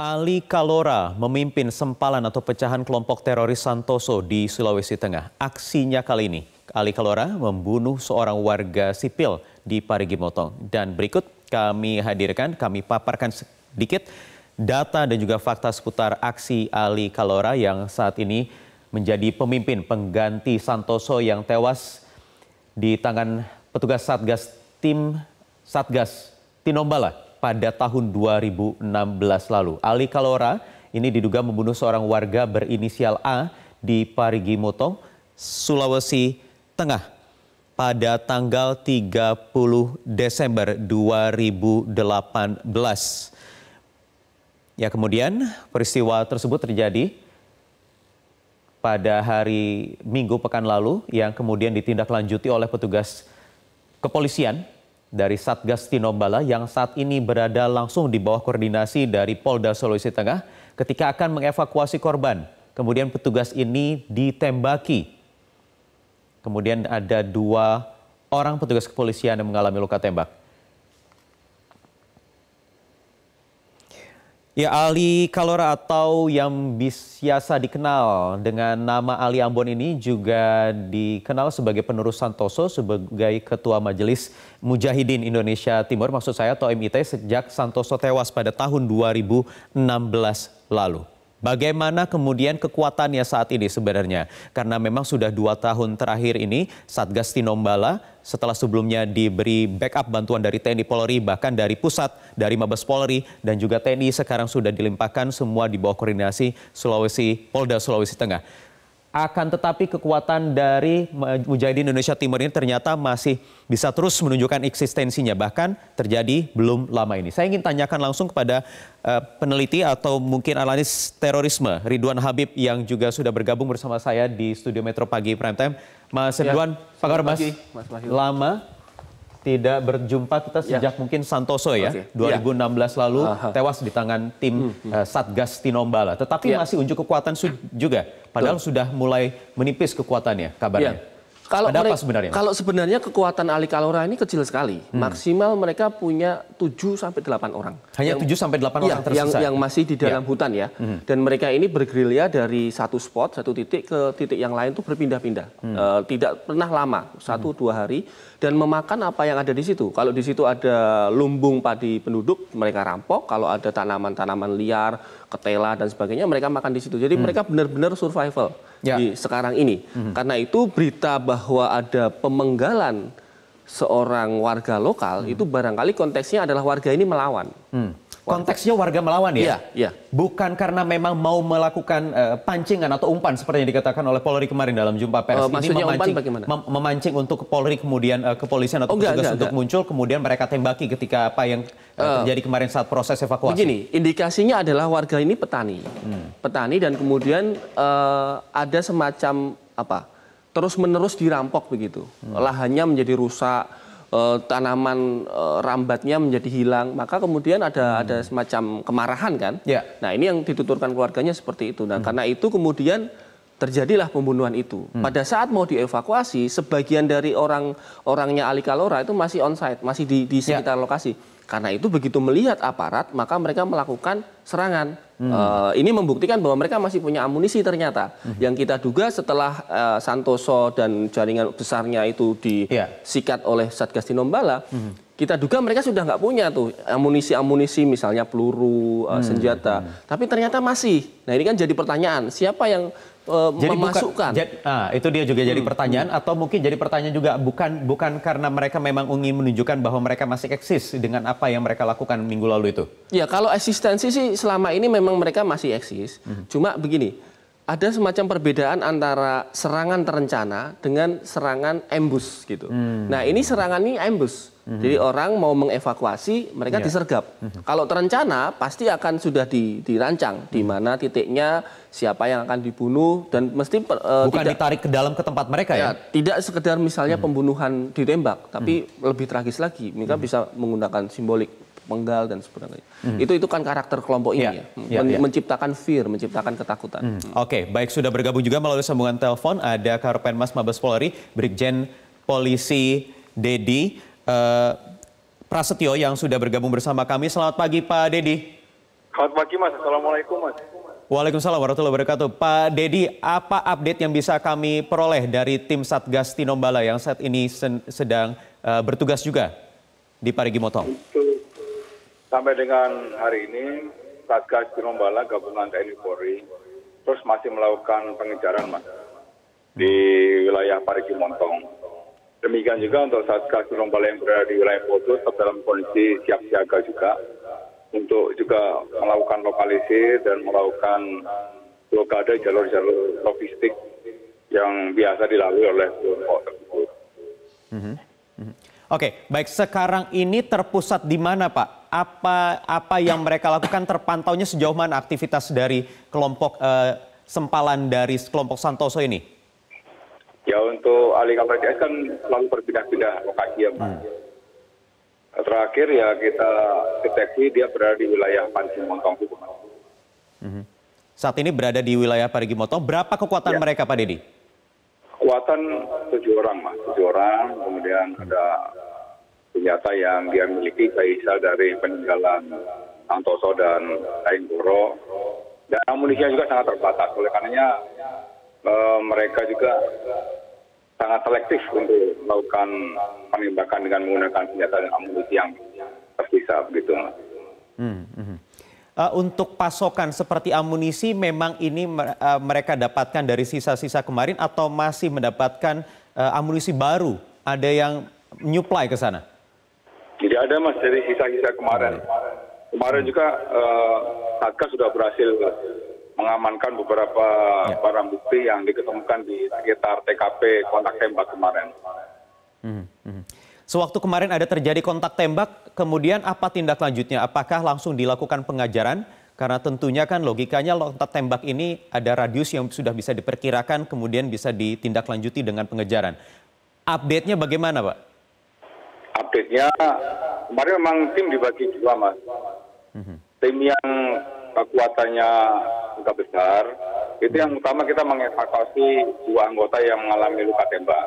Ali Kalora memimpin sempalan atau pecahan kelompok teroris Santoso di Sulawesi Tengah. Aksinya kali ini, Ali Kalora membunuh seorang warga sipil di Parigi Motong. Dan berikut kami paparkan sedikit data dan juga fakta seputar aksi Ali Kalora yang saat ini menjadi pemimpin pengganti Santoso yang tewas di tangan petugas Satgas Tinombala pada tahun 2016 lalu. Ali Kalora ini diduga membunuh seorang warga berinisial A di Parigi Motong, Sulawesi Tengah pada tanggal 30 Desember 2018. Ya, kemudian peristiwa tersebut terjadi pada hari Minggu pekan lalu yang kemudian ditindaklanjuti oleh petugas kepolisian dari Satgas Tinombala yang saat ini berada langsung di bawah koordinasi dari Polda Sulawesi Tengah ketika akan mengevakuasi korban. Kemudian petugas ini ditembaki. Kemudian ada 2 orang petugas kepolisian yang mengalami luka tembak. Ya, Ali Kalora atau yang biasa dikenal dengan nama Ali Ambon ini juga dikenal sebagai penerus Santoso sebagai Ketua Majelis Mujahidin Indonesia Timur, maksud saya atau MIT, sejak Santoso tewas pada tahun 2016 lalu. Bagaimana kemudian kekuatannya saat ini sebenarnya? Karena memang sudah 2 tahun terakhir ini Satgas Tinombala setelah sebelumnya diberi backup bantuan dari TNI Polri, bahkan dari pusat, dari Mabes Polri dan juga TNI, sekarang sudah dilimpahkan semua di bawah koordinasi Polda Sulawesi Tengah. Akan tetapi kekuatan dari Mujahidin Indonesia Timur ini ternyata masih bisa terus menunjukkan eksistensinya, bahkan terjadi belum lama ini. Saya ingin tanyakan langsung kepada peneliti atau mungkin analis terorisme Ridwan Habib yang juga sudah bergabung bersama saya di studio Metro Pagi Prime Time. Mas Ridwan, apa kabar Mas? Lama tidak berjumpa kita sejak mungkin Santoso ya, 2016 lalu tewas di tangan tim Satgas Tinombala. Tetapi masih unjuk kekuatan juga, padahal sudah mulai menipis kekuatannya kabarnya. Ada apa sebenarnya? Kalau sebenarnya kekuatan Ali Kalora ini kecil sekali. Maksimal mereka punya 7-8 orang. Hanya 7-8 orang tersisa? Yang masih di dalam hutan ya. Dan mereka ini bergerilya dari satu titik ke titik yang lain itu berpindah-pindah. Tidak pernah lama, 1-2 hari. Dan memakan apa yang ada di situ. Kalau di situ ada lumbung padi penduduk, mereka rampok. Kalau ada tanaman-tanaman liar, ketela dan sebagainya, mereka makan di situ. Jadi mereka benar-benar survival di sekarang ini. Karena itu berita bahwa ada pemenggalan seorang warga lokal itu barangkali konteksnya adalah warga ini melawan. Konteksnya warga melawan ya? Iya. Bukan karena memang mau melakukan pancingan atau umpan seperti yang dikatakan oleh Polri kemarin dalam jumpa pers. Maksudnya ini umpan bagaimana? Memancing untuk Polri kemudian kepolisian atau petugas untuk muncul, kemudian mereka tembaki ketika apa yang terjadi kemarin saat proses evakuasi. Begini, indikasinya adalah warga ini petani. Petani dan kemudian ada semacam terus-menerus dirampok begitu. Lahannya menjadi rusak. Tanaman rambatnya menjadi hilang, maka kemudian ada semacam kemarahan kan. Nah, ini yang dituturkan keluarganya seperti itu. Nah, karena itu kemudian terjadilah pembunuhan itu. Pada saat mau dievakuasi, sebagian dari orangnya Ali Kalora itu masih onsite, masih di sekitar lokasi. Karena itu begitu melihat aparat, maka mereka melakukan serangan. Ini membuktikan bahwa mereka masih punya amunisi ternyata. Yang kita duga setelah Santoso dan jaringan besarnya itu disikat oleh Satgas Tinombala, kita duga mereka sudah nggak punya tuh amunisi-amunisi misalnya peluru, senjata. Tapi ternyata masih. Nah, ini kan jadi pertanyaan, siapa yang memasukkan? Itu dia juga jadi pertanyaan, atau mungkin jadi pertanyaan juga bukan karena mereka memang ingin menunjukkan bahwa mereka masih eksis dengan apa yang mereka lakukan minggu lalu itu. Ya, kalau eksistensi sih selama ini memang mereka masih eksis. Cuma begini, ada semacam perbedaan antara serangan terencana dengan serangan ambush gitu. Nah, ini serangan ini ambush. Jadi orang mau mengevakuasi, mereka disergap. Kalau terencana pasti akan sudah dirancang di mana titiknya, siapa yang akan dibunuh, dan mesti bukan ditarik ke dalam ke tempat mereka ya. Tidak sekedar misalnya pembunuhan ditembak, tapi lebih tragis lagi, mereka bisa menggunakan simbolik penggal dan sebagainya. Itu kan karakter kelompok ini menciptakan fear, menciptakan ketakutan. Oke, baik, sudah bergabung juga melalui sambungan telepon ada Karopenmas Mabes Polri, Brigjen Polisi Dedi Prasetyo yang sudah bergabung bersama kami. Selamat pagi Pak Dedi. Selamat pagi Mas, Assalamualaikum Mas. Waalaikumsalam warahmatullahi wabarakatuh. Pak Dedi, apa update yang bisa kami peroleh dari tim Satgas Tinombala yang saat ini sedang bertugas juga di Parigi Motong? Sampai dengan hari ini, Satgas Tinombala gabungan TNI Polri terus masih melakukan pengejaran Mas di wilayah Parigi Motong. Demikian juga untuk Satgas Tinombala yang berada di wilayah Poso tetap dalam kondisi siap siaga juga untuk juga melakukan lokalisir dan melakukan blokade jalur-jalur logistik yang biasa dilalui oleh kelompok tersebut. Oke, baik. Sekarang ini terpusat di mana, Pak? Apa yang mereka lakukan, terpantaunya sejauh mana aktivitas dari kelompok sempalan dari kelompok Santoso ini? Ya, untuk ahli KPDS kan selalu berpindah-pindah lokasi ya, Pak. Terakhir ya kita deteksi dia berada di wilayah Parigi Motong. Saat ini berada di wilayah Parigi Motong. Berapa kekuatan mereka, Pak Dedi? Kekuatan 7 orang, Mas. 7 orang, kemudian ada senjata yang dia miliki, sisa dari peninggalan Santoso dan Daingboro. Dan amunisinya juga sangat terbatas. Oleh karenanya mereka juga sangat selektif untuk melakukan penembakan dengan menggunakan senjata dan amunisi yang tersisa, begitu, Mas. Untuk pasokan seperti amunisi, memang ini mereka dapatkan dari sisa-sisa kemarin atau masih mendapatkan amunisi baru? Ada yang nyuplai ke sana? Jadi ada, Mas, dari sisa-sisa kemarin. Kemarin juga Satgas sudah berhasil mengamankan beberapa barang bukti yang diketemukan di sekitar TKP kontak tembak kemarin. Sewaktu kemarin ada terjadi kontak tembak, kemudian apa tindak lanjutnya? Apakah langsung dilakukan pengajaran? Karena tentunya kan logikanya kontak tembak ini ada radius yang sudah bisa diperkirakan, kemudian bisa ditindaklanjuti dengan pengejaran. Update-nya bagaimana, Pak? Update-nya, kemarin memang tim dibagi dua, Mas. Tim yang kekuatannya juga besar, itu yang utama kita mengevakuasi 2 anggota yang mengalami luka tembak.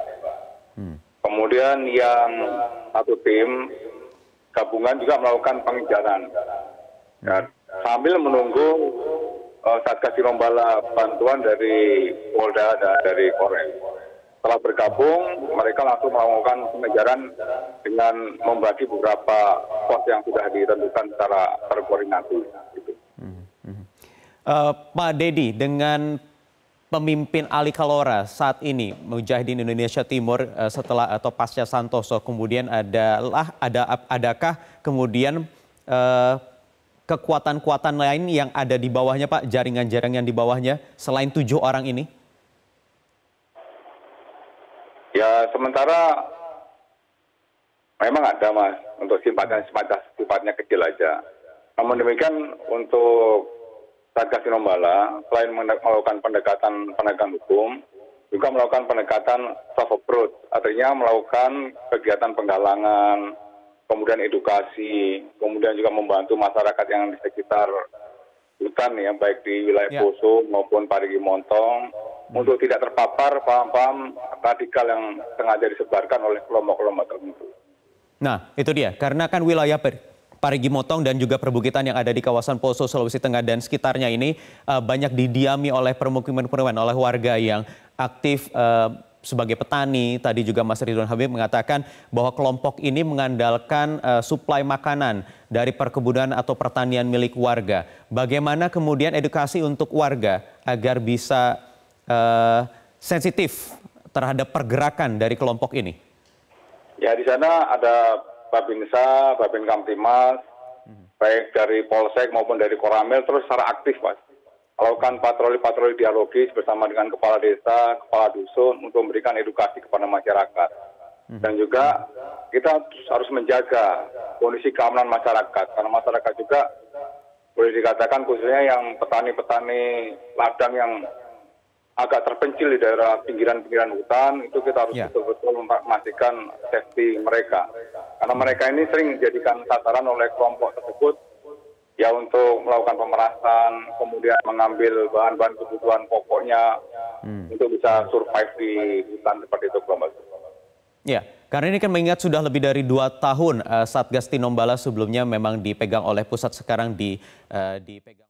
Kemudian yang satu tim gabungan juga melakukan pengejaran. Dan sambil menunggu Satgas Tinombala bantuan dari Polda dan dari Polres. Setelah bergabung, mereka langsung melakukan pengejaran dengan membagi beberapa pos yang sudah ditentukan secara terkoordinasi. Pak Dedi, dengan pemimpin Ali Kalora saat ini, Mujahidin Indonesia Timur setelah atau pasca Santoso, kemudian adakah kemudian kekuatan-kekuatan lain yang ada di bawahnya, Pak, jaringan-jaringan di bawahnya selain 7 orang ini? Ya, sementara memang ada, Mas, untuk sifatnya kecil aja. Namun demikian untuk Satgas Tinombala selain melakukan pendekatan penegakan hukum, juga melakukan pendekatan soft approach, artinya melakukan kegiatan penggalangan, kemudian edukasi, kemudian juga membantu masyarakat yang di sekitar hutan ya, baik di wilayah Poso maupun Parigi Motong, untuk tidak terpapar paham-paham radikal yang sengaja disebarkan oleh kelompok-kelompok tertentu. Nah, itu dia. Karena kan wilayah Parigi Motong dan juga perbukitan yang ada di kawasan Poso, Sulawesi Tengah dan sekitarnya ini banyak didiami oleh permukiman-permukiman, oleh warga yang aktif sebagai petani. Tadi juga Mas Ridwan Habib mengatakan bahwa kelompok ini mengandalkan suplai makanan dari perkebunan atau pertanian milik warga. Bagaimana kemudian edukasi untuk warga agar bisa sensitif terhadap pergerakan dari kelompok ini? Ya, di sana ada Babinsa, Babin Kamtimas, baik dari Polsek maupun dari Koramil, terus secara aktif, Mas, melakukan patroli-patroli dialogis bersama dengan kepala desa, kepala dusun untuk memberikan edukasi kepada masyarakat. Dan juga kita harus menjaga kondisi keamanan masyarakat, karena masyarakat juga boleh dikatakan khususnya yang petani-petani ladang yang agak terpencil di daerah pinggiran-pinggiran hutan, itu kita harus betul-betul memastikan safety mereka. Karena mereka ini sering dijadikan sasaran oleh kelompok tersebut ya untuk melakukan pemerasan, kemudian mengambil bahan-bahan kebutuhan pokoknya untuk bisa survive di hutan seperti itu, kelompok. Ya, Karena ini kan mengingat sudah lebih dari 2 tahun Satgas Tinombala sebelumnya memang dipegang oleh pusat, sekarang dipegang